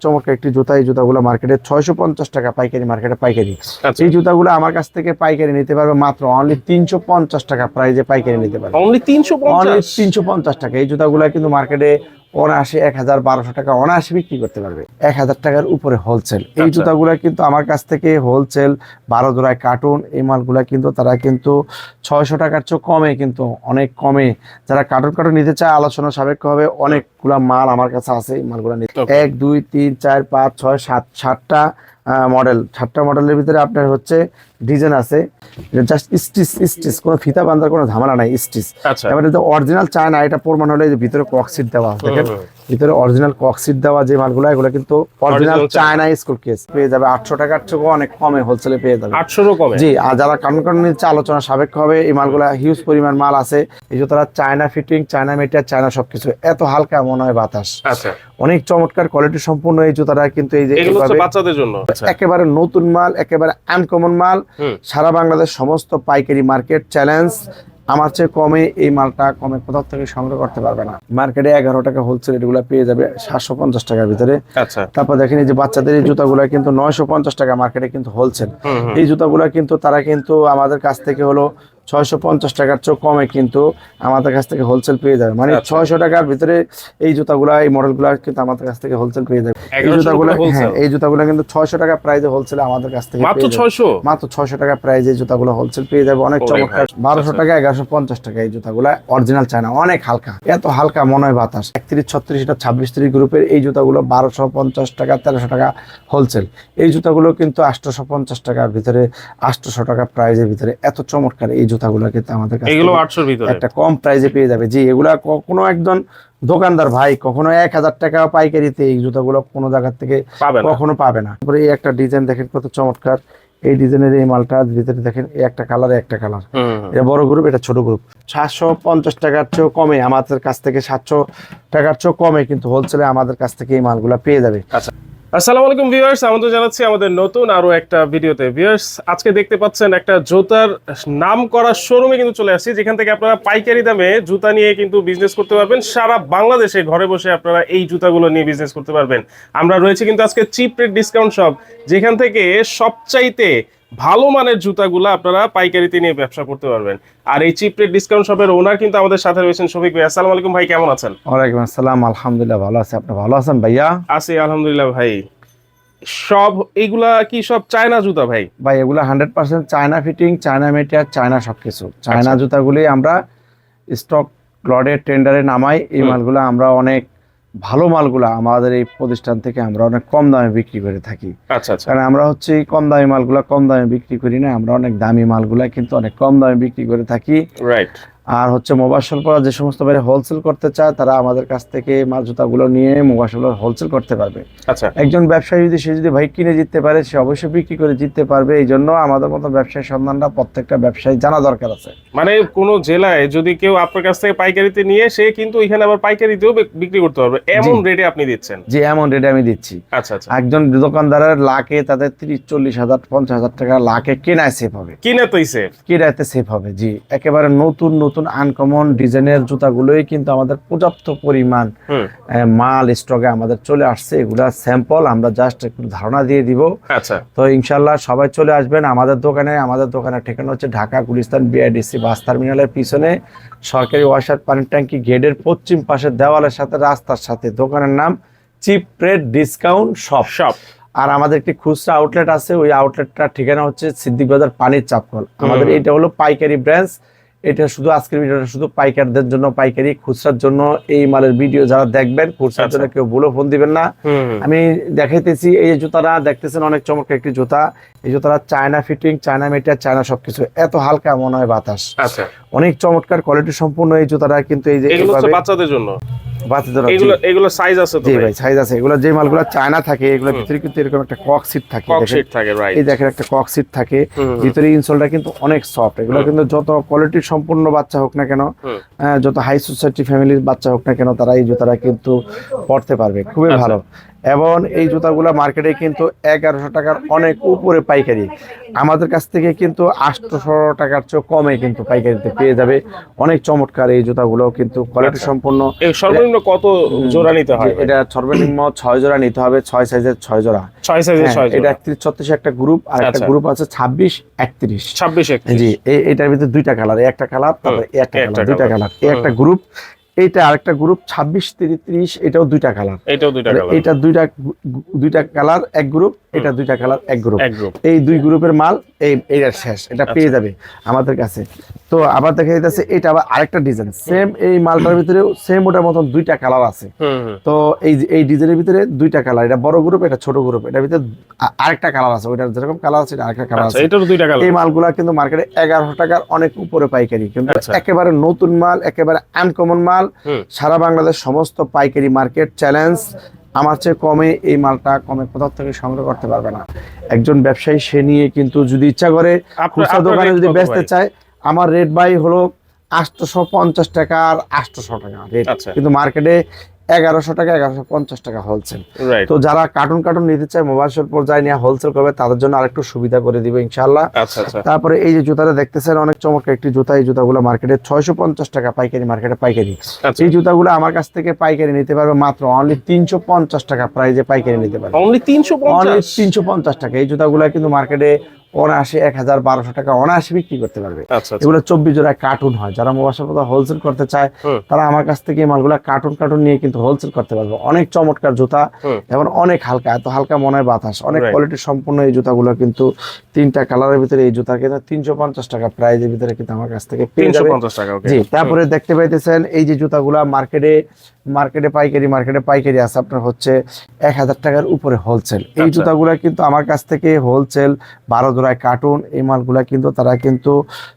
চমৎকার একটি জুতা। এই জুতাগুলো মার্কেটে 650 টাকা পাইকারি, মার্কেটে পাইকারি। এই জুতাগুলো আমার কাছ থেকে পাইকারি নিতে পারবে মাত্র অনলি 350 টাকা প্রাইজে পাইকারি নিতে পারবে। অনলি 350 টাকা। এই জুতাগুলো কিন্তু মার্কেটে অনায়াসে 1000-1200 টাকা অনায়াসে বিক্রি করতে পারবে, 1000 টাকার উপরে হোলসেল। এই জুতাগুলো কিন্তু আমার কাছ থেকে হোলসেল 12 জোড়ায় কার্টুন, এই মালগুলা কিন্তু তারা কিন্তু 600 টাকার চেয়ে কমে, কিন্তু অনেক কমে। যারা কার্টুন নিতে চায় আলোচনা সাপেক্ষ হবে, অনেকগুলা মাল আমার কাছে আছে। এই মালগুলা নিতে 1 2 3 4 5 6 7 7টা মডেল, 7টা মডেলের ভিতরে আপনার হচ্ছে ডিজাইন আছে, জাস্ট স্টিচ, কোনো ফিতা বাঁধার কোনো ঝামেলা নাই, স্টিচ। এবারে তো অরিজিনাল চায় না, এটা প্রমাণ হলে যে ভিতরে কক্সিট দেওয়া, দেখেন ভিতরে অরিজিনাল কক্সিট দেওয়া যে মালগুলো, এগুলো কিন্তু অরিজিনাল চায়না স্কুল কেস পেয়ে যাবে 800 টাকার চেয়ে অনেক কমে হোলসেলে পেয়ে যাবে, 800 কমে। জি, আর যারা কারণ নিচ্ছে আলোচনা সাপেক্ষ হবে, এই মালগুলো হিউজ পরিমাণ মাল আছে। এই যে তারা China fitting, China material, China সবকিছু, এত হালকা মনে হয় বাতাস। আচ্ছা, অনেক চমৎকার কোয়ালিটি সম্পূর্ণ এই জুতাটা কিন্তু এই যে বাচ্চাদের জন্য একেবারে নতুন মাল, একেবারে আনকমন মাল। সারা বাংলাদেশ সমস্ত পাইকারি মার্কেট চ্যালেঞ্জ, আমার চেয়ে কমে এই মালটা কমে কোথাও থেকে সংগ্রহ করতে পারবে না। মার্কেটে 11 টাকা হোলসেল এগুলো পেয়ে যাবে 750 টাকার ভিতরে। তারপর দেখেন এই যে বাচ্চাদের এই জুতাগুলো কিন্তু 950 টাকা মার্কেটে কিন্তু হোলসেল। এই জুতাগুলো কিন্তু তারা কিন্তু আমাদের কাছ থেকে হলো 650 টাকার চেয়ে কমে কিন্তু আমাদের কাছ থেকে হোলসেল পেয়ে যাবে, মানে 600 টাকার ভিতরে এই জুতাগুলা, এই মডেলগুলো কিন্তু আমাদের কাছ থেকে হোলসেল পেয়ে যাবে। এই জুতাগুলো, হ্যাঁ, এই জুতাগুলো কিন্তু 600 টাকা প্রাইসে হোলসেলে আমাদের কাছ থেকে মাত্র 600 টাকা প্রাইসে এই জুতাগুলো হোলসেল পেয়ে যাবে। অনেক চমৎকার 1200 টাকা, 1150 টাকা এই জুতাগুলো অরিজিনাল চায়না, অনেক হালকা, এত হালকা মনে হয় বাতাস। 31 36 এটা 26 30 গ্রুপের এই জুতাগুলো 1250 টাকা, 1300 টাকা হোলসেল। এই জুতাগুলো কিন্তু 850 টাকার ভিতরে, 800 টাকা প্রাইসের ভিতরে, এত চমৎকার এই জুতাগুলো কিন্তু আমাদের কাছে এগুলো 800 ভিতরে একটা কম প্রাইসে পেয়ে যাবে। জি, এগুলা কোনো একজন দোকানদার ভাই কখনো 1000 টাকা পাইকারিতে এই জুতাগুলো কোনো জায়গা থেকে কখনো পাবে না। তারপরে এই একটা ডিজাইন দেখেন কত চমৎকার, এই ডিজাইনের এই মালটা ভিতরে দেখেন, এই একটা কালার, একটা কালার, এটা বড় গ্রুপ, এটা ছোট গ্রুপ। 750 টাকার চেয়েও কমে আমাদের কাছ থেকে, 700 টাকার চেয়েও কমে কিন্তু হোলসেলে আমাদের কাছ থেকে এই মালগুলা পেয়ে যাবে। আচ্ছা, আসসালামু আলাইকুম ভিউয়ার্স, আমন্ত্রণ জানাচ্ছি আমাদের নতুন আরো একটা ভিডিওতে। ভিউয়ার্স, আজকে দেখতে পাচ্ছেন একটা জুতার নাম করা শোরুমে কিন্তু চলে আসছি, যেখান থেকে আপনারা পাইকারি দামে জুতা নিয়ে কিন্তু বিজনেস করতে পারবেন। সারা বাংলাদেশে ঘরে বসে আপনারা এই জুতাগুলো নিয়ে বিজনেস করতে পারবেন। আমরা রয়েছে কিন্তু আজকে চিপ রেট ডিসকাউন্ট শপ, যেখান থেকে সবচাইতে ভালো মানের জুতাগুলো আপনারা পাইকারিতে নিয়ে ব্যবসা করতে পারবেন। আর এই চিপ রেট ডিসকাউন্ট শপের ওনার কিন্তু আমাদের সাথে রয়েছেন শফিক ভাই। আসসালামু আলাইকুম ভাই, কেমন আছেন? ওয়ালাইকুম আসসালাম, আলহামদুলিল্লাহ ভালো আছি, আপনি ভালো আছেন ভাইয়া? আছি আলহামদুলিল্লাহ ভাই। সব এইগুলা কি সব চায়না জুতা ভাই? ভাই এগুলা 100% China fitting, China material, China সবকিছু। চায়না জুতাগুলি আমরা স্টক লডে টেন্ডারে নামাই। এই মালগুলো আমরা অনেক ভালো মালগুলা আমাদের এই প্রতিষ্ঠান থেকে আমরা অনেক কম দামে বিক্রি করে থাকি। আচ্ছা আচ্ছা, কারণ আমরা হচ্ছে কম দামি মালগুলা কম দামে বিক্রি করি না, আমরা অনেক দামি মালগুলা কিন্তু অনেক কম দামে বিক্রি করে থাকি। রাইট। আর হচ্ছে মোবাইল পরা যে সমস্ত বাইরে হোলসেল করতে চায় তারা আমাদের কাছ থেকে মাল জুতাগুলো নিয়ে মোবাইল হোলসেল করতে পারবে। আচ্ছা, একজন ব্যবসায়ী যদি সে যদি ভাই কিনে জিততে পারে, সে অবশ্যই বিক্রি করে জিততে পারবে। এই জন্য আমাদের মতো ব্যবসায়ী সন্ধানটা প্রত্যেকটা ব্যবসায়ী জানা দরকার আছে। মানে কোন জেলায় যদি কেউ আপনার কাছ থেকে পাইকারিতে নিয়ে, সে কিন্তু এখানে আবার পাইকারিতেও বিক্রি করতে পারবে, এমন রেটে আপনি দিচ্ছেন? জি, এমন রেটে আমি দিচ্ছি। আচ্ছা আচ্ছা, একজন দোকানদারের লাখে তাদের 30-40 হাজার 50 হাজার টাকা লাখে কেনায় সেফ হবে, কেনাতে সেফ হবে। জি, একেবারে নতুন নতুন আনকমন ডিজাইনের জুতাগুলোই কিন্তু আমাদের পর্যাপ্ত পরিমাণ মাল স্টকে আমাদের চলে আসছে। এগুলা স্যাম্পল, আমরা জাস্ট একটু ধারণা দিয়ে দিব। আচ্ছা, তো ইনশাল্লাহ সবাই চলে আসবেন আমাদের দোকানে। আমাদের দোকানের ঠিকানা হচ্ছে ঢাকা গুলিস্তান বিআইডিসি বাস টার্মিনালের পিছনে সরকারি ওয়াসার পানির ট্যাঙ্কি গেটের পশ্চিম পাশের দেওয়ালের সাথে রাস্তার সাথে দোকানের নাম চিপ রেট ডিসকাউন্ট শপ। আর আমাদের একটি খুচরা আউটলেট আছে, ওই আউটলেটটার ঠিকানা হচ্ছে সিদ্দিক বাজার পানির চাপকল। আমাদের এটা হলো পাইকারি ব্রাঞ্চ। এটা শুধু আজকের ভিডিওটা শুধু পাইকারদের জন্য, পাইকারি খুচরার জন্য এই মালের ভিডিও যারা দেখবেন, খুচরার জন্য কেউ বলে ফোন দিবেন না। আমি দেখাইতেছি এই জুতাটা দেখতেছেন, অনেক চমৎকার একটি জুতা। এই জুতাটা China fitting, China material, China সবকিছু, এত হালকা মনে হয় বাতাস। আচ্ছা, অনেক চমৎকার কোয়ালিটি সম্পূর্ণ এই জুতাটা কিন্তু এই যে বাচ্চাদের জন্য, বাচ্চাদের এগুলো সাইজ আছে তো? জি ভাই, সাইজ আছে। এগুলো যে মালগুলো চায়না থাকে, এগুলোর ভিতরে কিন্তু এরকম একটা কক সিট থাকে, এই দেখেন একটা কক সিট থাকে ভিতরে। ইনসোলটা কিন্তু অনেক সফট। এগুলো কিন্তু যত কোয়ালিটি সম্পূর্ণ বাচ্চা হোক না কেন, যত হাই সোসাইটি ফ্যামিলির বাচ্চা হোক না কেন, তারা এই জুতাটা কিন্তু পরতে পারবে, খুবই ভালো। এবং এই জুতাগুলো মার্কেটে কিন্তু 1100 টাকার অনেক উপরে পাইকারি, আমাদের কাছ থেকে কিন্তু 800 টাকার চেয়ে কমে কিন্তু পাইকারিতে পেয়ে যাবে। অনেক চমৎকার এই জুতাগুলো, কিন্তু কোয়ালিটি সম্পন্ন। এই সর্বনিম্ন কত জোড়া নিতে হয়? এটা সর্বনিম্ন 6 জোড়া নিতে হবে, 6 সাইজের 6 জোড়া। 6 সাইজের 6 জোড়া। এটা 31 36 একটা গ্রুপ, আর একটা গ্রুপ আছে 26 31। 26 31 জি, এটার ভিতরে দুইটা কালার, একটা কালার তারপরে একটা কালার, দুইটা কালার। এই একটা গ্রুপ, এইটা আরেকটা গ্রুপ 26 33, এটাও দুইটা কালার। এটাও দুইটা কালার। এটা দুইটা কালার এক গ্রুপ, এটা দুইটা কালার এক গ্রুপ। এই দুই গ্রুপের মাল এইটা শেষ, এটা পেয়ে যাবে আমাদের কাছে। তো আবার দেখা যাচ্ছে এটা আবার আরেকটা ডিজাইন, সেম এই মালটার ভিতরে সেম ওটার মতন দুইটা কালার আছে। তো এই ডিজাইনের ভিতরে দুইটা কালার, এটা বড় গ্রুপ, এটা ছোট গ্রুপ, এটার ভিতরে আরেকটা কালার আছে, ওইটার যেরকম কালার আছে এটা আরেকটা কালার আছে। এটারও দুইটা কালার। এই মালগুলা কিন্তু মার্কেটে 1100 টাকার অনেক উপরে পাইকারি, কিন্তু একেবারে নতুন মাল, একেবারে আনকমন মাল। সারা বাংলাদেশ সমস্ত পাইকারি মার্কেট চ্যালেঞ্জ, আমার চেয়ে কমে এই মালটা কমে কোথাও থেকে সংগ্রহ করতে পারবে না। একজন ব্যবসায়ী সে নিয়ে কিন্তু যদি ইচ্ছা করে খুচরা দোকানে যদি বেচতে চায়, আমার রেট বাই হলো 850 টাকা আর 800 টাকা রেট, কিন্তু মার্কেটে 1100 টাকা 1150 টাকা হোলসেল। তো যারা কার্টুন নিতে চায় মোবাইল শপ পর্যায়ে নিয়ে হোলসেল করবে, তাদের জন্য আরেকটু সুবিধা করে দিবে ইনশাআল্লাহ। তারপরে এই যে জুতাটা দেখতেছেন অনেক চমৎকার একটি জুতা, এই জুতাগুলো মার্কেটে 650 টাকা পাইকারি, মার্কেটে পাইকারি। এই জুতাগুলো আমার কাছ থেকে পাইকারি নিতে পারবে মাত্র অনলি 350 টাকা প্রাইজে পাইকারি নিতে পারবে। অনলি 350 টাকা। এই জুতাগুলো কিন্তু মার্কেটে অনায়াসে 1000-1200 টাকা অনায়াসে বিক্রি করতে পারবে। এগুলো 24 জোড়া কার্টুন হয়। যারা মোবাইল শপ হোলসেল করতে চায় তারা আমার কাছ থেকে মালগুলা কার্টুন নিয়ে কিন্তু হোলসেল করতে পারবে। অনেক চমৎকার জুতা এবং অনেক হালকা, এত হালকা মনে হয় বাতাস, অনেক কোয়ালিটি সম্পন্ন এই জুতাগুলো। কিন্তু তিনটা কালারের ভিতরে এই জুতা কিন্তু 350 টাকা প্রাইজের ভিতরে কিন্তু আমার কাছ থেকে পেয়ে যাবে। জি, তারপরে দেখতে পাইতেছেন এই যে জুতাগুলা মার্কেটে পাইকারি আছে আপনার হচ্ছে 1000 টাকার উপরে হোলসেল। এই জুতাগুলা কিন্তু আমার কাছ থেকে হোলসেল 12 জোড়ায় কার্টুন, এই মালগুলা কিন্তু তারা কিন্তু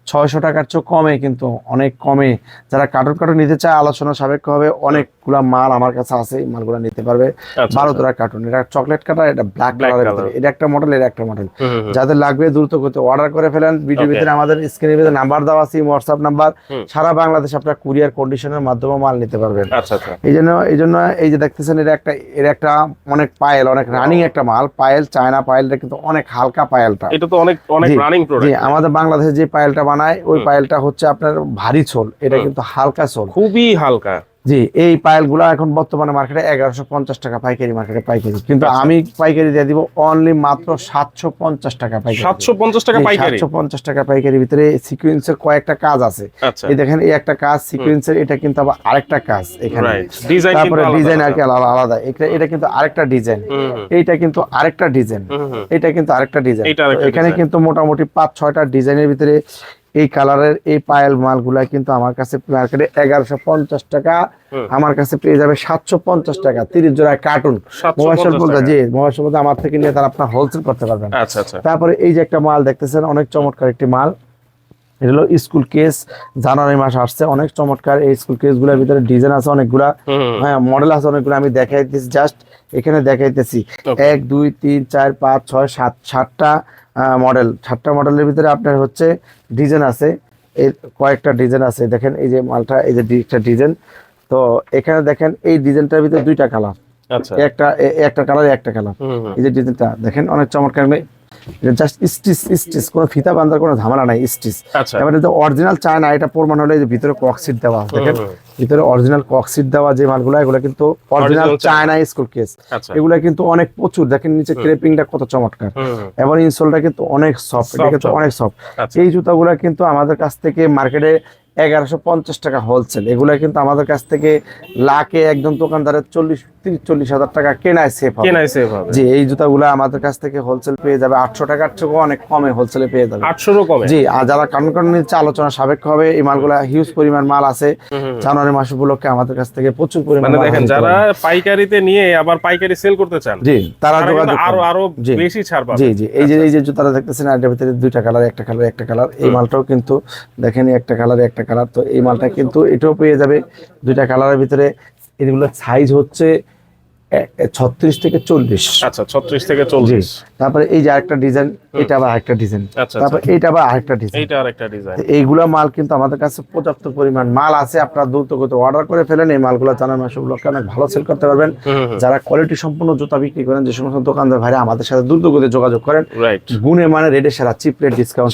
600 টাকার চেয়ে কমে, কিন্তু অনেক কমে। যারা কার্টুন নিতে চায় আলোচনা সাপেক্ষ হবে, অনেকগুলা মাল আমার কাছে আছে, এই মালগুলা নিতে পারবে। 12 জোড়া কার্টুন, এটা চকলেট কালার, এটা ব্ল্যাক কালারের ভিতরে, এটা একটা মডেল, এটা একটা মডেল। যাদের লাগবে দ্রুত করতে অর্ডার করে ফেলেন। ভিডিওর ভিতরে আমাদের স্ক্রিনের ভিতরে নাম্বার দেওয়া আছে, হোয়াটসঅ্যাপ নাম্বার। সারা বাংলাদেশ আপনারা কুরিয়ার কন্ডিশনের মাধ্যমে মাল নিতে পারবেন। এই জন্য এই যে দেখতেছেন এটা একটা অনেক পায়েল, অনেক রানিং একটা মাল, পায়েল চায়না পায়েলটা কিন্তু অনেক হালকা পায়েলটা, এটা তো অনেক রানিং প্রোডাক্ট। আমাদের বাংলাদেশে যে পায়েলটা বানায় ওই পায়েলটা হচ্ছে আপনার ভারী সোল, এটা কিন্তু হালকা সোল, খুবই হালকা। জি, এই পায়েলগুলা এখন বর্তমানে মার্কেটে 1150 টাকা পাইকারি, মার্কেটে পাইকারি, কিন্তু আমি পাইকারি দিয়ে দিব অনলি মাত্র 750 টাকা পাইকারি। 750 টাকা পাইকারি, 750 টাকা পাইকারি। ভিতরে সিকোয়েন্সের কয়েকটা কাজ আছে, এই দেখেন এই একটা কাজ সিকোয়েন্সের, এটা কিন্তু আবার আরেকটা কাজ এখানে, তারপরে ডিজাইন আর কি আলাদা, এটা কিন্তু আরেকটা ডিজাইন, এইটা কিন্তু আরেকটা ডিজাইন, এটা কিন্তু আরেকটা ডিজাইন। এখানে কিন্তু মোটামুটি 5-6টা ডিজাইনের ভিতরে এই কালারের এই পায়েল মালগুলা কিন্তু আমার কাছে মার্কেটে 1150 টাকা, আমার কাছে পেয়ে যাবে 750 টাকা 30 জোড়া কার্টুন। মোবাইল শপ বলতে আমার থেকে নিয়ে তারা আপনার হোলসেল করতে পারবেন। তারপরে এই যে একটা মাল দেখতেছেন অনেক চমৎকার একটি মাল, এটা হলো স্কুল কেস, জানুয়ারি মাস আসছে, অনেক চমৎকার। এই স্কুল কেস গুলোর ভিতরে ডিজাইন আছে অনেকগুলা, হ্যাঁ মডেল আছে অনেকগুলো, আমি দেখাইতেছি জাস্ট এখানে দেখাইতেছি 1 2 3 4 5 6 7 7টা মডেল, 7টা মডেলের ভিতরে আপনার হচ্ছে ডিজাইন আছে, এই কয়েকটা ডিজাইন আছে। দেখেন এই যে মালটা, এই যে একটা ডিজাইন, তো এখানে দেখেন এই ডিজাইনটার ভিতরে দুইটা কালার, একটা কালার একটা কালার। এই যে ডিজাইনটা দেখেন অনেক চমৎকার, জাস্ট স্টিচ, কোনো ফিতা বাঁধার কোনো ঝামেলা নাই, স্টিচ। এবার এটা অরিজিনাল চায়না, এটা প্রমাণ হলো এই যে ভিতরে ককসিট দেওয়া, দেখেন ভিতরে অরিজিনাল ককসিট দেওয়া যে মালগুলো, এগুলো কিন্তু অরিজিনাল চায়না স্কুল কেস। এগুলো কিন্তু অনেক প্রচুর, দেখেন নিচে ক্রেপিংটা কত চমৎকার, এবং ইনসোলটা কিন্তু অনেক সফট, এটা কিন্তু অনেক সফট। এই জুতাগুলো কিন্তু আমাদের কাছ থেকে মার্কেটে 1150 টাকা হোলসেল, এগুলো কিন্তু আমাদের কাছ থেকে লাখে একদম দোকানদারের 40 হাজার টাকা কেনায় সেফ হবে। জি, এই জুতাগুলো আমাদের কাছ থেকে হোলসেল পেয়ে যাবে 800 টাকার চেয়ে অনেক কমে হোলসেলে পেয়ে যাবে, 800 কমে। জি, আর যারা কারণ নিচ্ছে আলোচনা সাপেক্ষ হবে, এই মালগুলো হিউজ পরিমাণ মাল আছে। জানুয়ারি মাস উপলক্ষে আমাদের কাছ থেকে প্রচুর পরিমাণ, দেখেন যারা পাইকারিতে নিয়ে আবার পাইকারি সেল করতে চান, জি তারা যোগাযোগ আরো বেশি ছাড় পাবে। জি, এই যে জুতাটা দেখতেছেন এর ভিতরে দুইটা কালার, একটা কালার, এই মালটাও কিন্তু দেখেন একটা কালার। তো এই মালটা কিন্তু এটাও পেয়ে যাবে দুইটা কালারের ভিতরে। এগুলোর সাইজ হচ্ছে 36 থেকে 40। আচ্ছা 36 থেকে 40। তারপরে এই যে আরেকটা ডিজাইন, এটা আবার আরেকটা ডিজাইন, আচ্ছা তারপর এটা আবার আরেকটা ডিজাইন, এইটা আরেকটা ডিজাইন। এইগুলা মাল কিন্তু আমাদের কাছে পর্যাপ্ত পরিমাণ মাল আছে। আপনারা দ্রুত অর্ডার করে ফেলেন, এই মালগুলো জানার মাসগুলোকে অনেক ভালো সেল করতে পারবেন। যারা কোয়ালিটি সম্পন্ন জুতা বিক্রি করেন, যে সমস্ত দোকানদার ভাইরা আমাদের সাথে দ্রুত যোগাযোগ করেন। গুণে মানে রেটে সেরা, চিপ রেট ডিসকাউন্ট।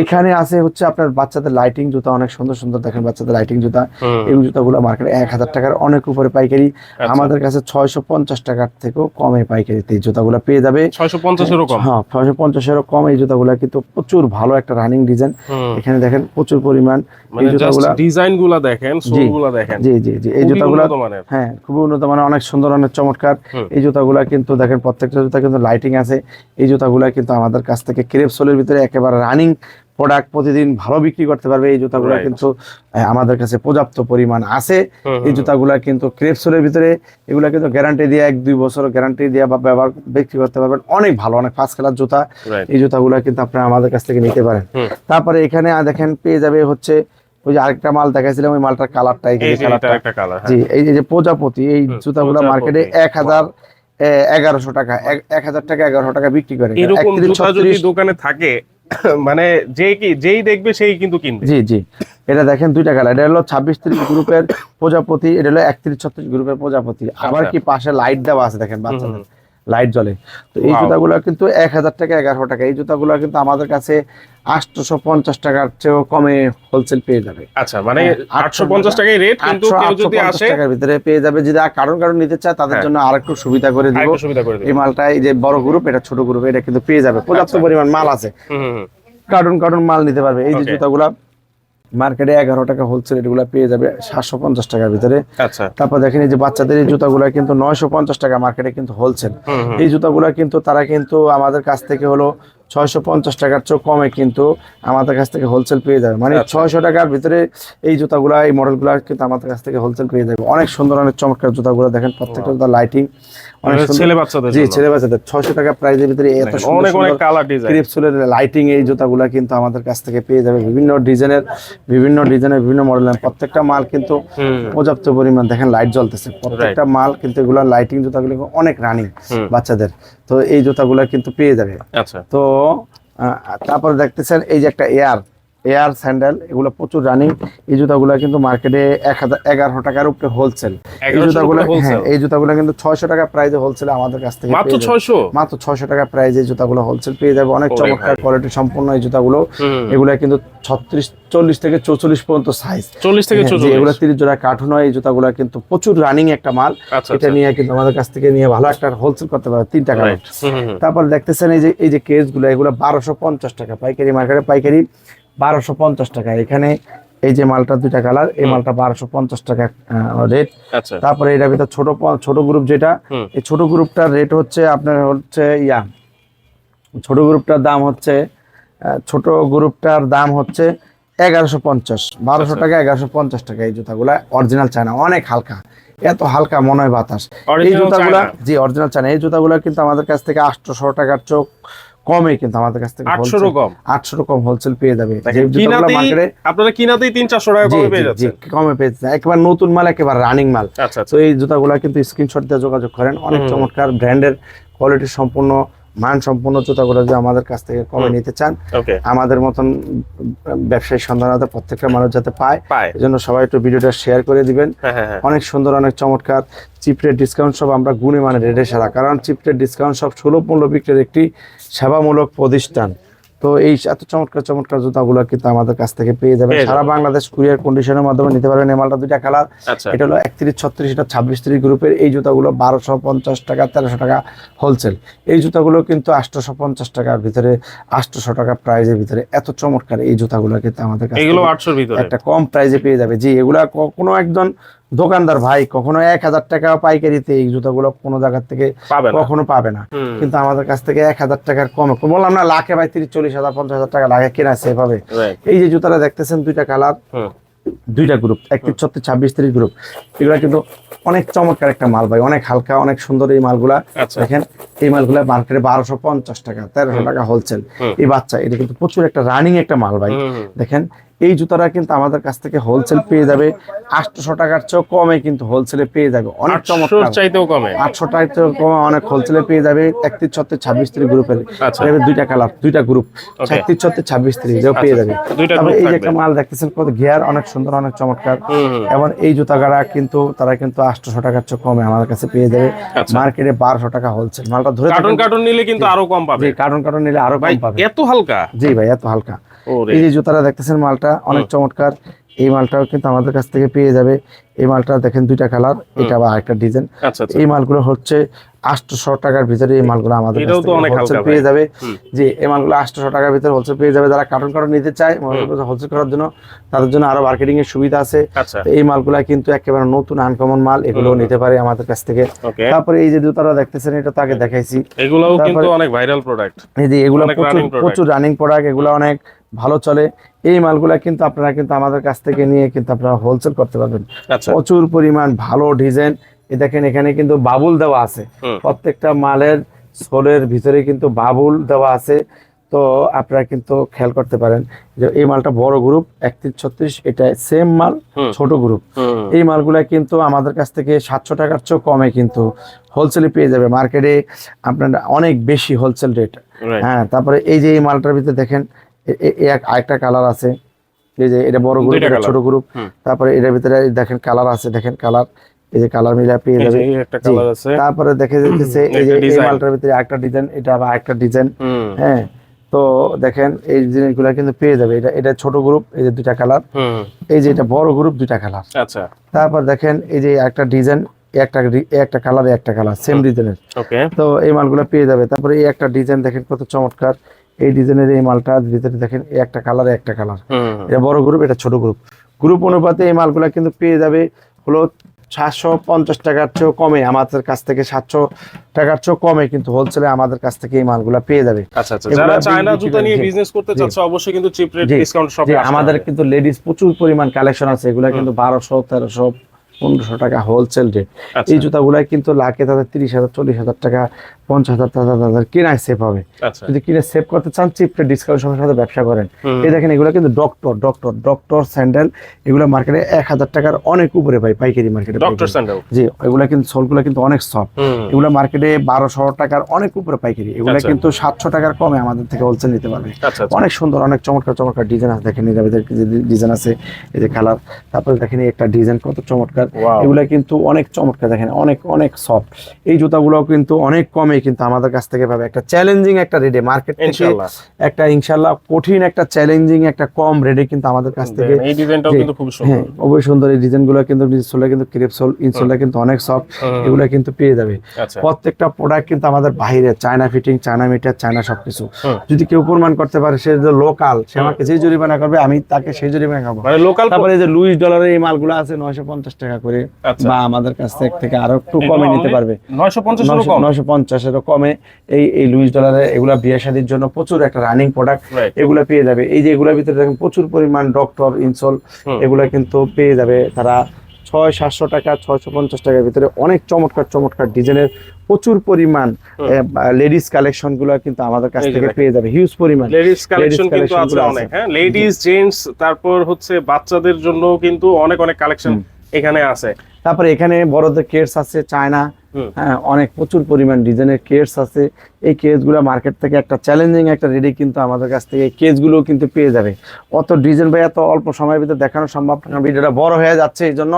এখানে আছে হচ্ছে আপনার বাচ্চাদের লাইটিং জুতা, অনেক সুন্দর সুন্দর দেখেন বাচ্চাদের লাইটিং জুতা। এই জুতাগুলো মার্কেটে 1000 টাকার অনেক উপরে পাইকারি, আমাদের কাছে 650 টাকার থেকেও কমে পাইকারিতে এই জুতাগুলো পেয়ে যাবে। 650 কম? হ্যাঁ 650 কম। এই জুতাগুলো কিন্তু প্রচুর ভালো একটা রানিং ডিজাইন। এখানে দেখেন প্রচুর পরিমাণ এই জুতাগুলো, ডিজাইনগুলো দেখেন, সোলগুলো দেখেন। জি জি জি, এই জুতাগুলো হ্যাঁ খুবই উন্নত মানের, অনেক সুন্দর, অনেক চমৎকার। এই জুতাগুলো কিন্তু দেখেন প্রত্যেকটা জুতা কিন্তু লাইটিং আছে। এই জুতাগুলো কিন্তু আমাদের কাছ থেকে ক্রেপ সোলের ভিতরে একেবারে রানিং প্রোডাক্ট, প্রতিদিন ভালো বিক্রি করতে পারবে। এই জুতাগুলো কিন্তু আমাদের কাছে পর্যাপ্ত পরিমাণ আছে। এই জুতাগুলো কিন্তু ক্রেপ সোলের ভিতরে, এগুলা কিন্তু গ্যারান্টি দিয়ে 1-2 বছর গ্যারান্টি দিয়ে বা ব্যবহার বিক্রি করতে পারবেন। অনেক ভালো, অনেক ফার্স্ট ক্লাস জুতা। এই জুতাগুলো কিন্তু আপনারা আমাদের কাছ থেকে নিতে পারেন। তারপরে এখানে দেখেন পেয়ে যাবে হচ্ছে ওই যে আরেকটা মাল দেখাইছিলাম, ওই মালটার কালারটা জি, এই যে প্রজাপতি। এই জুতাগুলো মার্কেটে 1100 টাকা, 1000 টাকা 1100 টাকা বিক্রি করে। এরকম জুতা যদি দোকানে থাকে মানে যেই দেখবে সেই কিন্তু কিনবে। জি জি, এটা দেখেন দুইটা কালার, এটা হলো 26-30 গ্রুপের প্রজাপতি, এটা হলো 31-36 গ্রুপের প্রজাপতি। আবার কি পাশে লাইট দেওয়া আছে দেখেন, বাচ্চাদের লাইট জ্বলে। তো এই জুতাগুলো কিন্তু 1000 টাকা 1100 টাকা। এই জুতাগুলো কিন্তু আমাদের কাছে 850 টাকার চেয়েও কমে হোলসেল পেয়ে যাবে। আচ্ছা মানে 850 টাকায় রেট, কিন্তু কেউ যদি আসে টাকার ভিতরে পেয়ে যাবে। যদি কারণ নিতে চায় তাদের জন্য আরেকটু সুবিধা করে দিব। এই মালটা, এই যে বড় গ্রুপ, এটা ছোট গ্রুপ, এটা কিন্তু পেয়ে যাবে। পর্যাপ্ত পরিমাণ মাল আছে, কার্টন মাল নিতে পারবে। এই যে জুতাগুলা মার্কেটে 11 টাকা হোলসেল, এগুলো পেয়ে যাবে 750 টাকার ভিতরে। তারপর দেখেন এই যে বাচ্চাদের এই জুতাগুলা কিন্তু 950 টাকা মার্কেটে কিন্তু হোলসেল। এই জুতাগুলা কিন্তু তারা কিন্তু আমাদের কাছ থেকে হলো 650 টাকার চেয়ে কমে কিন্তু আমাদের কাছ থেকে হোলসেল পেয়ে যাবে। মানে 600 টাকার ভিতরে এই জুতাগুলা, এই মডেলগুলা কিন্তু আমাদের কাছ থেকে হোলসেল পেয়ে যাবে। অনেক সুন্দর, অনেক চমৎকার জুতাগুলো দেখেন, প্রত্যেকটা জুতা লাইটিং অনেক সুন্দর। ছেলে বাচ্চাদের, জি ছেলে বাচ্চাদের 600 টাকা প্রাইসের ভিতরে এত সুন্দর সুন্দর কালার ডিজাইন, ক্রেপ সোলের লাইটিং এই জুতাগুলা কিন্তু আমাদের কাছ থেকে পেয়ে যাবে। বিভিন্ন ডিজাইনের, বিভিন্ন মডেলের প্রত্যেকটা মাল কিন্তু পর্যাপ্ত পরিমাণ দেখেন লাইট জ্বলতেছে প্রত্যেকটা মাল কিন্তু। এগুলো লাইটিং জুতাগুলো অনেক রানিং বাচ্চাদের, তো এই জুতাগুলো কিন্তু পেয়ে যাবে। আচ্ছা, তো তারপরে দেখতেছেন এই যে একটা এয়ার স্যান্ডেল, এগুলো প্রচুর রানিং। এই জুতাগুলো কিন্তু মার্কেটে 1100 টাকার উপরে হোলসেল। এই জুতাগুলো, হ্যাঁ এই জুতাগুলো কিন্তু 600 টাকা প্রাইসে হোলসেল আমাদের কাছ থেকে মাত্র 600 টাকা প্রাইসে জুতাগুলো হোলসেল পেয়ে যাবে। অনেক চমৎকার কোয়ালিটি সম্পন্ন এই জুতাগুলো। এগুলো কিন্তু 40 থেকে 44 পর্যন্ত সাইজ, 40 থেকে 44, এগুলো 30 জোড়া কার্টুন হয়। এই জুতাগুলো কিন্তু প্রচুর রানিং একটা মাল। এটা নিয়ে কিন্তু আমাদের কাছ থেকে নিয়ে ভালো একটা হোলসেল করতে পারবে 3 টাকা। তারপর দেখতেছেন এই যে কেসগুলো, এগুলো 1250 টাকা পাইকারি, মার্কেটে পাইকারি 1250 টাকা। এখানে এই যে মালটা দুইটা কালার, এই মালটা 1250 টাকা রেট। তারপরে এটার ভিতর ছোট গ্রুপ যেটা, এই ছোট গ্রুপটার রেট হচ্ছে আপনার হচ্ছে ছোট গ্রুপটার দাম হচ্ছে 1150, 1200 টাকা 1150 টাকা। এই জুতাগুলা অরিজিনাল চায়না, অনেক হালকা, এত হালকা মনে হয় বাতাস। এই জুতাগুলা জি অরিজিনাল চায়না। এই জুতাগুলা কিন্তু আমাদের কাছ থেকে 800 টাকার চোখ কমে কিন্তু আমাদের কাছ থেকে 800 কম হোলসেল পেয়ে যাবে। আপনারা কিনাতেই 300-400 টাকা কমে পেয়ে যাচ্ছেন, কমে পেয়ে যাচ্ছে। একবার নতুন মাল, একেবারে রানিং মাল। তো এই জুতাগুলা কিন্তু স্ক্রিনশট দিয়ে যোগাযোগ করেন। অনেক চমৎকার ব্র্যান্ডের কোয়ালিটি সম্পূর্ণ, মান সম্পূর্ণ জুতাগুলো যদি আমাদের কাছ থেকে কমে নিতে চান, আমাদের মতন ব্যবসায়ী সন্ধান প্রত্যেকটা মানুষ যাতে পায়, এজন্য সবাই একটু ভিডিওটা শেয়ার করে দিবেন। অনেক সুন্দর, অনেক চমৎকার চিপ রেট ডিসকাউন্ট সব আমরা গুণে মানে রেটে সারা, কারণ চিপ রেট ডিসকাউন্ট সব সুলভ মূল্য বিক্রির একটি সেবামূলক প্রতিষ্ঠান। তো এই এত চমৎকার জুতাগুলো কিন্তু আমাদের কাছ থেকে পেয়ে যাবেন। সারা বাংলাদেশ কুরিয়ার কন্ডিশনের মাধ্যমে নিতে পারবেন। এই মালটা দুইটা কালার, এটা হলো 31-36, এটা 26-30 গ্রুপের। এই জুতাগুলো 1250 টাকা 1300 টাকা হোলসেল। এই জুতাগুলো কিন্তু 850 টাকার ভিতরে, 800 টাকা প্রাইজের ভিতরে। এত চমৎকার এই জুতাগুলো কিন্তু আমাদের কাছে একটা কম প্রাইজে পেয়ে যাবে। জি, এগুলা কোনো একজন দোকানদার ভাই কখনো 1000 টাকা পাইকারিতে এই জুতাগুলো কোনো জায়গা থেকে কখনো পাবে না, কিন্তু আমাদের কাছ থেকে 1000 টাকার কমে, বললাম না লাখে ভাই 30-40 হাজার 50 হাজার টাকা লাগে কেনা সেভাবে। এই যে জুতাটা দেখতেছেন দুইটা কালার, দুইটা গ্রুপ, 31-36, 26-30 গ্রুপ। এগুলা কিন্তু অনেক চমৎকার একটা মাল ভাই, অনেক হালকা, অনেক সুন্দর এই মালগুলা। দেখেন এই মালগুলা মার্কেটে 1250 টাকা 1300 টাকা হোলসেল। এই বাচ্চা এটা কিন্তু প্রচুর একটা রানিং একটা মাল ভাই। দেখেন এই জুতাটা কিন্তু আমাদের কাছ থেকে হোলসেল পেয়ে যাবে 800 টাকার চেয়েও কমে, কিন্তু হোলসেলে পেয়ে যাবে অনেক 800 চমৎকার। চাইতেও কমে 800 টাকার চেয়েও কমে অনেক হোলসেলে পেয়ে যাবে। 31 36 26 30 গ্রুপের আচ্ছা। এর দুইটা কালার, দুইটা গ্রুপ, 36 36 26 30 এও পেয়ে যাবে। দুইটা তারপরে group এই যে থাকবে। একটা মাল দেখতেছেন কত গিয়ার, অনেক সুন্দর, অনেক চমৎকার। এবং এই জুতাগাড়া কিন্তু তারা কিন্তু 800 টাকার চেয়ে কমে আমাদের কাছে পেয়ে যাবে। আচ্ছা। মার্কেটে 1200 টাকা হোলসেল। মালটা ধরে কার্টন থাকেন। কার্টন নিলে কিন্তু আরো কম পাবে জি, কার্টন নিলে আরো ভাই, কম পাবে। এত হালকা? জি ভাই, এত হালকা। ওরে এই যে জুতাটা দেখতেছেন মালটা অনেক চমৎকার। এই মালটাও কিন্তু আমাদের কাছ থেকে পেয়ে যাবে। এই মালটা দেখেন দুইটা কালার, এটা আবার আরেকটা ডিজাইন। আচ্ছা আচ্ছা, এই মালগুলো হচ্ছে 800 টাকার ভিতরে। এই মালগুলো আমাদের কাছ এটাও তো থেকে অনেক হোলসেল হালকা পেয়ে ভাই। যাবে। জি, এই মালগুলো 800 টাকার ভিতরে হোলসেল পেয়ে যাবে। যারা কার্টন নিতে চায় হোলসেল করার জন্য, তাদের জন্য আরো মার্কেটিং এর সুবিধা আছে। আচ্ছা তো এই মালগুলা কিন্তু একেবারে নতুন আনকমন মাল, এগুলো নিতে পারে আমাদের কাছ থেকে। ওকে, তারপরে এই যে জুতাটা দেখতেছেন, এটা তো আগে দেখাইছি। এগুলোও কিন্তু তারপরে- অনেক ভাইরাল প্রোডাক্ট। এই যে এগুলো অনেক running product। প্রচুর রানিং প্রোডাক্ট, এগুলো অনেক ভালো চলে। এই মালগুলা কিন্তু আপনারা কিন্তু আমাদের কাছ থেকে নিয়ে কিন্তু আপনারা হোলসেল করতে পারবেন। আচ্ছা প্রচুর পরিমাণ ভালো ডিজাইন। এই দেখেন এখানে কিন্তু বাবুল দেওয়া আছে, প্রত্যেকটা মালের সোলের ভিতরে কিন্তু বাবুল দেওয়া আছে। তো আপনারা কিন্তু খেয়াল করতে পারেন যে এই মালটা বড় গ্রুপ 31 36, এটা সেম মাল ছোট গ্রুপ। এই মালগুলা কিন্তু আমাদের কাছ থেকে 700 টাকার চেয়েও কমে কিন্তু হোলসেলে পেয়ে যাবে। মার্কেটে আপনার অনেক বেশি হোলসেল রেট। Right. হ্যাঁ, তারপরে এই যে এই মালটার ভিতরে দেখেন আরেকটা কালার আছে। এই যে এটা বড় গ্রুপ, দুইটা এটা colour। ছোট গ্রুপ। তারপরে এটার ভিতরে দেখেন কালার আছে, দেখেন কালার, এই যে কালার মিলা পেয়ে এই যাবে। যে এই একটা জি। কালার আছে। তারপরে দেখে যাচ্ছে এই যে একটা এই design। মালটার ভিতরে আরেকটা ডিজাইন, এটা আবার আরেকটা ডিজাইন। হ্যাঁ, তো দেখেন এই জিনিসগুলো কিন্তু পেয়ে যাবে। এটা ছোট গ্রুপ, এই যে দুইটা কালার। এই যে এটা বড় গ্রুপ, দুইটা কালার। আচ্ছা তারপর দেখেন এই যে একটা ডিজাইন, একটা কালার, একটা কালার সেম ডিজাইনের। ওকে, তো এই মালগুলো পেয়ে যাবে। তারপরে এই একটা ডিজাইন দেখেন কত চমৎকার। এই ডিজাইনের এই মালটার ভিতরে দেখেন এই একটা কালার, একটা কালার। এটা বড় গ্রুপ, এটা ছোট গ্রুপ। গ্রুপ অনুপাতে এই মালগুলা কিন্তু পেয়ে যাবে হলো 750 টাকার চেয়েও কমে আমাদের কাছ থেকে। 700 টাকার চেয়েও কমে কিন্তু হোলসেলে আমাদের কাছ থেকে এই মালগুলা পেয়ে যাবে। আচ্ছা আচ্ছা, যারা এগুলা চায়না বিক্রি জুতা করে, নিয়ে জি। বিজনেস করতে জি। চাচ্ছে অবশ্যই কিন্তু চিপ রেট জি। ডিসকাউন্ট যে শপে আমাদের কিন্তু লেডিস প্রচুর পরিমাণ কালেকশন আছে, এগুলা কিন্তু 1200 1300 1500 টাকা হোলসেল রেট। আচ্ছা। এই জুতাগুলা কিন্তু লাখে তাদের 30,000 40,000 টাকা 50,000 টাকা কেনায় সেভ হবে। আচ্ছা যদি কিনে সেভ করতে চান, চিপ রেট ডিসকাউন্ট সঙ্গে সাথে ব্যবসা করেন। এই দেখেন এগুলো কিন্তু ডক্টর স্যান্ডেল, এগুলো মার্কেটে 1000 টাকার অনেক উপরে পাই পাইকারি মার্কেটে। ডক্টর স্যান্ডেল, জি, এগুলা কিন্তু সোলগুলো কিন্তু অনেক সফট। এগুলো মার্কেটে 1200 টাকার অনেক উপরে পাইকারি। এগুলো আচ্ছা। কিন্তু 700 টাকার কমে আমাদের থেকে হোলসেল নিতে পারবে। আচ্ছা আচ্ছা, অনেক সুন্দর, অনেক চমৎকার ডিজাইন আছে। দেখেন এর ভিতরে ডিজাইন আছে, এই যে কালার। তারপরে দেখেন এই একটা ডিজাইন কত চমৎকার। Wow. এগুলা কিন্তু অনেক চমৎকার, দেখেন অনেক সফট। এই জুতাগুলো কিন্তু অনেক কমে কিন্তু আমাদের কাছ থেকে পাবে। একটা চ্যালেঞ্জিং একটা রেটে মার্কেট থেকে, ইনশাআল্লাহ। একটা ইনশাআল্লাহ কঠিন একটা চ্যালেঞ্জিং একটা কম রেটে কিন্তু আমাদের কাছ থেকে। এই ডিজাইনটাও জি, কিন্তু খুব সুন্দর। হ্যাঁ, অবশ্যই সুন্দর। এই ডিজাইনগুলো কিন্তু সোলে কিন্তু ক্রেপ সোল, ইনসোলটা কিন্তু অনেক সফট। এগুলা কিন্তু পেয়ে যাবে। আচ্ছা প্রত্যেকটা প্রোডাক্ট কিন্তু আমাদের বাইরে, China fitting, China metre, China সবকিছু। যদি কেউ প্রমাণ করতে পারে সে যে লোকাল, সে আমাকে যে জরিমানা করবে আমি তাকে সেই জরিমানা করবো। মানে লোকাল। তারপরে এই যে লুইস ডলারের এই মালগুলো আছে 950 টাকা করে, আচ্ছা। বা আমাদের কাছ থেকে আরো একটু কমে নিতে পারবে। 950 এরও কম। 950 এরও কমে এই লুইস ডলারে এগুলা বিয়ে শাদীর জন্য প্রচুর একটা রানিং প্রোডাক্ট। Right. এগুলা পেয়ে যাবে। এই যে এগুলোর ভিতরে দেখেন প্রচুর পরিমাণ ডক্টর ইনসোল, এগুলা কিন্তু পেয়ে যাবে তারা 600-700 টাকা 650 টাকার ভিতরে। অনেক চমৎকার ডিজাইনের প্রচুর পরিমাণ লেডিস কালেকশন গুলো কিন্তু আমাদের কাছ এই যে থেকে দেখেন। পেয়ে যাবে। হিউজ পরিমাণ লেডিস কালেকশন কিন্তু collection আছে গুলো আছে। অনেক। হ্যাঁ, লেডিস জেন্টস, তারপর হচ্ছে বাচ্চাদের জন্য কিন্তু অনেক কালেকশন এখানে আছে। তারপরে এখানে বড়দের কেটস আছে চায়না। হ্যাঁ, অনেক প্রচুর পরিমাণ ডিজাইনের কেটস আছে। এই কেসগুলো মার্কেট থেকে একটা চ্যালেঞ্জিং একটা রেডি কিন্তু আমাদের কাছ থেকে এই কেসগুলো কিন্তু পেয়ে যাবে। অত ডিজাইন ভাই এত অল্প সময়ের ভিতরে দেখানো সম্ভব না, ভিডিওটা বড় হয়ে যাচ্ছে, এই জন্য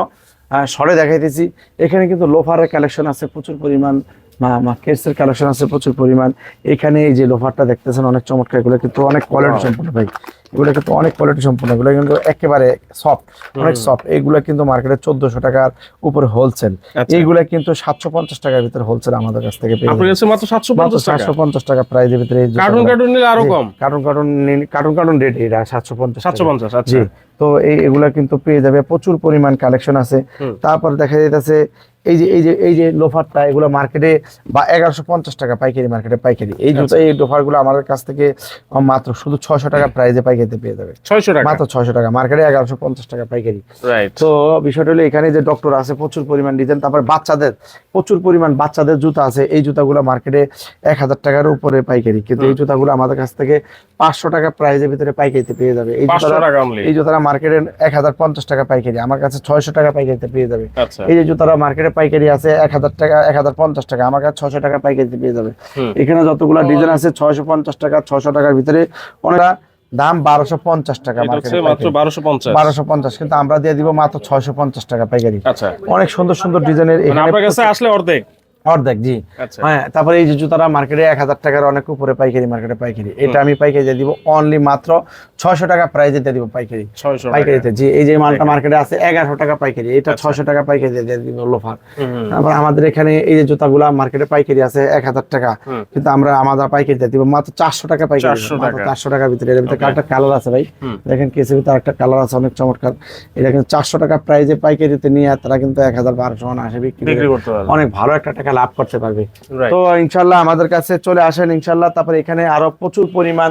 শর্টে দেখাইতেছি। এখানে কিন্তু লোফারের কালেকশন আছে প্রচুর পরিমাণ, কেটসের কালেকশন আছে প্রচুর পরিমাণ। এখানে এই যে লোফারটা দেখতেছেন অনেক চমৎকার, এগুলো কিন্তু অনেক কোয়ালিটি সম্পূর্ণ ভাই। এগুলো কিন্তু অনেক কোয়ালিটি সম্পূর্ণ, এগুলো কিন্তু একেবারে সফট, অনেক সফট। এইগুলো কিন্তু মার্কেটে 1400 টাকার উপরে হোলসেল। আচ্ছা। এইগুলা কিন্তু 750 টাকার ভিতরে হোলসেল আমাদের কাছ থেকে পেয়ে আপনার যাবেন। কাছে মাত্র 750 টাকা। 750 টাকা প্রাইজের ভিতরে। কার্টুন নিলে আরো কম। কার্টুন রেট এটা 750 টাকা। 750, আচ্ছা। জি, তো এগুলা কিন্তু পেয়ে যাবে। প্রচুর পরিমাণ কালেকশন আছে। তারপর দেখা যাইতেছে এই যে লোফারটা, এগুলো মার্কেটে বা 1150 টাকা পাইকারি, মার্কেটে পাইকারি। এই জুতা এই লোফারগুলো আমাদের কাছ থেকে মাত্র শুধু 600 টাকা প্রাইজে পাইকারি পাইকারিতে পেয়ে যাবে 600 টাকা মাত্র 600 টাকা, মার্কেটে 1150 টাকা পাইকারি। রাইট। তো বিষয়টা হলো এখানে যে ডক্টর আছে প্রচুর পরিমাণ ডিজাইন, তারপর বাচ্চাদের প্রচুর পরিমাণ বাচ্চাদের জুতা আছে। এই জুতাগুলো মার্কেটে 1000 টাকার উপরে পাইকারি, কিন্তু এই জুতাগুলো আমাদের কাছ থেকে 500 টাকা প্রাইজের ভিতরে পাইকারিতে পেয়ে যাবে। এই জুতারা মার্কেটে 1050 টাকা পাইকারি, আমার কাছে 600 টাকা পাইকারিতে পেয়ে যাবে। এই যে জুতারা মার্কেটে পাইকারি আছে 1000 টাকা 1050 টাকা, আমার কাছে 600 টাকা পাইকারিতে পেয়ে যাবে। এখানে যতগুলো ডিজাইন আছে 650 টাকা 600 টাকার ভিতরে অনেক দাম 1250 টাকা, মাত্র 1250, কিন্তু আমরা দিয়ে দিব মাত্র 650 টাকা পাইকারি। আচ্ছা, অনেক সুন্দর সুন্দর ডিজাইনের আপনার কাছে আসলে অর্ধেক জি। হ্যাঁ, তারপরে এই যে জুতারা মার্কেটে 1000 টাকার অনেক উপরে পাইকারি, মার্কেটে পাইকারি। এটা আমি পাইকারি দিয়ে দিব অনলি মাত্র 600 টাকা প্রাইজে দিয়ে দিব পাইকারি, পাইকারিতে জি। এই যে মালটা মার্কেটে আছে 1100 টাকা পাইকারি, এটা 600 টাকা পাইকারি দিয়ে দিব লোফার। তারপর আমাদের এখানে এই যে জুতাগুলা মার্কেটে পাইকারি আছে 1000 টাকা, কিন্তু আমরা আমাদের পাইকারি দিয়ে দিব মাত্র 400 টাকা পাইকারি, 400 টাকার ভিতরে। এর ভিতরে একটা কালার আছে ভাই, দেখেন কেসের ভিতরে একটা কালার আছে অনেক চমৎকার। এটা কিন্তু 400 টাকা প্রাইজে পাইকারিতে নিয়ে তারা কিন্তু 1000-1200 আসে বিক্রি করতে পারবে, অনেক ভালো একটা টাকা লাভ করতে পারবে। তো ইনশাআল্লাহ আমাদের কাছে চলে আসেন ইনশাআল্লাহ। তারপরে এখানে আরো প্রচুর পরিমাণ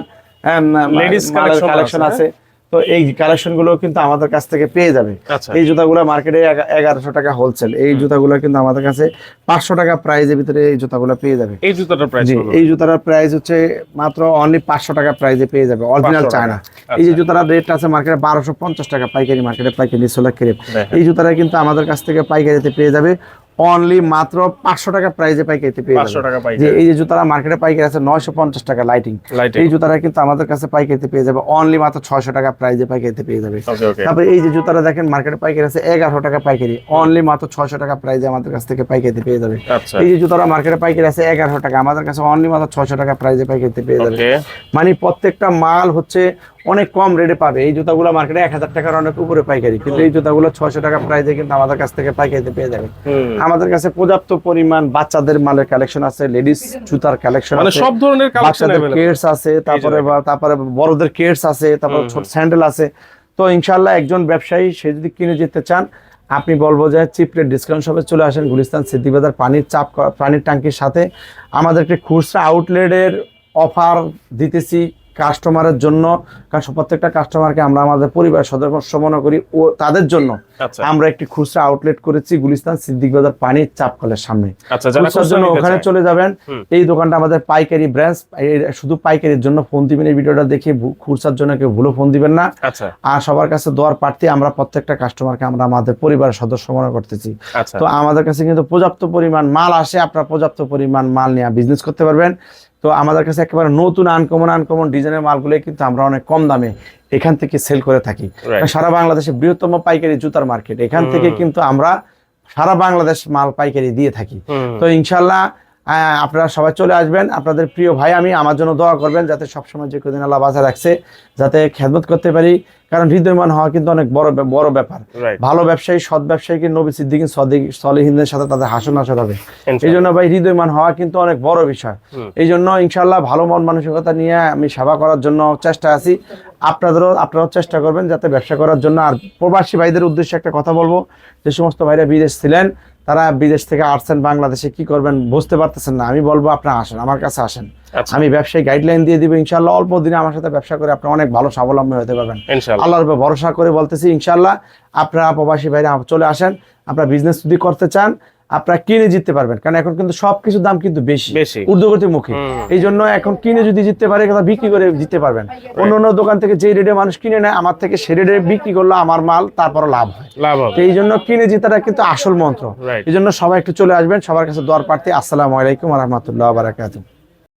লেডিস কালেকশন আছে, তো এই কালেকশন গুলো কিন্তু আমাদের কাছ থেকে পেয়ে যাবে। এই জুতাগুলো মার্কেটে 1100 টাকা হোলসেল, এই জুতাগুলো কিন্তু আমাদের কাছে 500 টাকা প্রাইজের ভিতরে এই জুতাগুলো পেয়ে যাবে। এই জুতাটার প্রাইস, এই জুতাটার প্রাইস হচ্ছে মাত্র অনলি 500 টাকা প্রাইজে পেয়ে যাবে, অরিজিনাল চায়না। এই যে জুতার রেট আছে মার্কেটে 1250 টাকা পাইকারি, মার্কেটে পাইকারি 16 লাখ ক্রেপ। এই জুতাটা কিন্তু আমাদের কাছ থেকে পাইকারিতে পেয়ে যাবে অনলি মাত্র 500 টাকা প্রাইজে পাইকারিতে পেয়ে যাবে। যে এই যে জুতারা মার্কেটে পাইকারি আছে 950 টাকা লাইটিং, এই জুতারা কিন্তু আমাদের কাছে পাইকারিতে পেয়ে যাবে অনলি মাত্র 600 টাকা প্রাইজে পাইকারিতে পেয়ে যাবে। তারপরে এই যে জুতারা দেখেন মার্কেটে পাইকারি আছে 1100 টাকা পাইকারি, অনলি মাত্র 600 টাকা প্রাইজে আমাদের কাছ থেকে পাইকারিতে পেয়ে যাবে। এই যে জুতারা মার্কেটে পাইকারি আছে 1100 টাকা, আমাদের কাছে অনলি মাত্র 600 টাকা প্রাইজে পাইকারিতে পেয়ে যাবে। মানে প্রত্যেকটা মাল হচ্ছে অনেক কম রেটে পাবে। এই জুতাগুলো মার্কেটে 1000 টাকার অনেক উপরে পাইকারি, কিন্তু এই জুতাগুলো 600 টাকা প্রাইজে কিন্তু আমাদের কাছ থেকে পাইকারিতে পেয়ে যাবে। আমাদের কাছে পর্যাপ্ত পরিমাণ বাচ্চাদের মালের কালেকশন আছে, লেডিস জুতার কালেকশন আছে, সব ধরনের কালেকশন কেডস আছে, তারপরে বড়দের কেডস আছে, তারপর ছোট স্যান্ডেল আছে। তো ইনশাআল্লাহ একজন ব্যবসায়ী সে যদি কিনে যেতে চান, আপনি বলবো যে চিপ রেট ডিসকাউন্ট শপে চলে আসেন, গুলিস্তান সিদ্দিক বাজার পানির ট্যাঙ্কির সাথে। আমাদের একটি খুচরা আউটলেটের অফার দিতেছি কাস্টমারের জন্য, কারণ প্রত্যেকটা কাস্টমারকে আমরা আমাদের পরিবার সদস্য মনে করি, ও তাদের জন্য আমরা একটি খুচরা আউটলেট করেছি গুলিস্তান সিদ্দিক বাজার পানির চাপকলের সামনে। জন্য ওখানে চলে যাবেন। এই দোকানটা আমাদের পাইকারি ব্রাঞ্চ, শুধু পাইকারির জন্য ফোন দিবেন। এই ভিডিওটা দেখে খুচরার জন্য কেউ ভুলো ফোন দিবেন না। আর সবার কাছে দোয়ার প্রার্থী, আমরা প্রত্যেকটা কাস্টমারকে আমরা আমাদের পরিবারের সদস্য মনে করতেছি। তো আমাদের কাছে কিন্তু পর্যাপ্ত পরিমাণ মাল আসে, আপনারা পর্যাপ্ত পরিমাণ মাল নিয়ে বিজনেস করতে পারবেন। তো আমাদের কাছে একেবারে নতুন আনকমন ডিজাইনের মালগুলো কিন্তু আমরা অনেক কম দামে এখান থেকে সেল করে থাকি। সারা বাংলাদেশে বৃহত্তম পাইকারি জুতার মার্কেট, এখান থেকে কিন্তু আমরা সারা বাংলাদেশ মাল পাইকারি দিয়ে থাকি। তো ইনশাল্লাহ আপনারা সবাই চলে আসবেন। আপনাদের প্রিয় ভাই আমি, আমার জন্য দোয়া করবেন যাতে সবসময় যে কদিন আল্লাহ বাঁচা রাখছে যাতে খেদমত করতে পারি, কারণ হৃদয়মান হওয়া কিন্তু অনেক বড় ব্যাপার। ভালো ব্যবসায়ী, সৎ ব্যবসায়ীকে নবী সিদ্দিকীন সলিহিনদের সাথে তাদের হাসন নাসর হবে। এই জন্য ভাই হৃদয়মান হওয়া কিন্তু অনেক বড় বিষয়। এই জন্য ইনশাল্লাহ ভালো মন মানসিকতা নিয়ে আমি সেবা করার জন্য চেষ্টা আছি। আপনারাও চেষ্টা করবেন যাতে ব্যবসা করার জন্য। আর প্রবাসী ভাইদের উদ্দেশ্যে একটা কথা বলবো, যে সমস্ত ভাইরা বিদেশ ছিলেন, তারা বিদেশ থেকে আসছেন বাংলাদেশে, কি করবেন বুঝতে পারতেছেন না, আমি বলবো আপনারা আসেন, আমার কাছে আসেন। আমি ব্যবসায়ী গাইডলাইন দিয়ে দিব ইনশাআল্লাহ। অল্প দিনে আমার সাথে ব্যবসা করে আপনারা অনেক ভালো স্বাবলম্বী হতে পারবেন আল্লাহর উপর ভরসা করে বলতেছি। ইনশাআল্লাহ আপনারা প্রবাসী ভাইরা চলে আসেন। আপনারা বিজনেস যদি করতে চান আপনারা কিনে জিততে পারবেন, কারণ এখন কিন্তু সবকিছুর দাম কিন্তু বেশি ঊর্ধ্বগতির মুখে। এই জন্য এখন কিনে যদি জিততে পারে, বিক্রি করে জিততে পারবেন। অন্য দোকান থেকে যে রেটে মানুষ কিনে নেয়, আমার থেকে সে রেটে বিক্রি করলে আমার মাল তারপর লাভ হয়। এই জন্য কিনে জিতাটা কিন্তু আসল মন্ত্র। এই জন্য সবাই একটু চলে আসবেন। সবার কাছে দোয়ার প্রার্থী। আসসালামু আলাইকুম ওয়া রাহমাতুল্লাহি ওয়া বারাকাতুহু।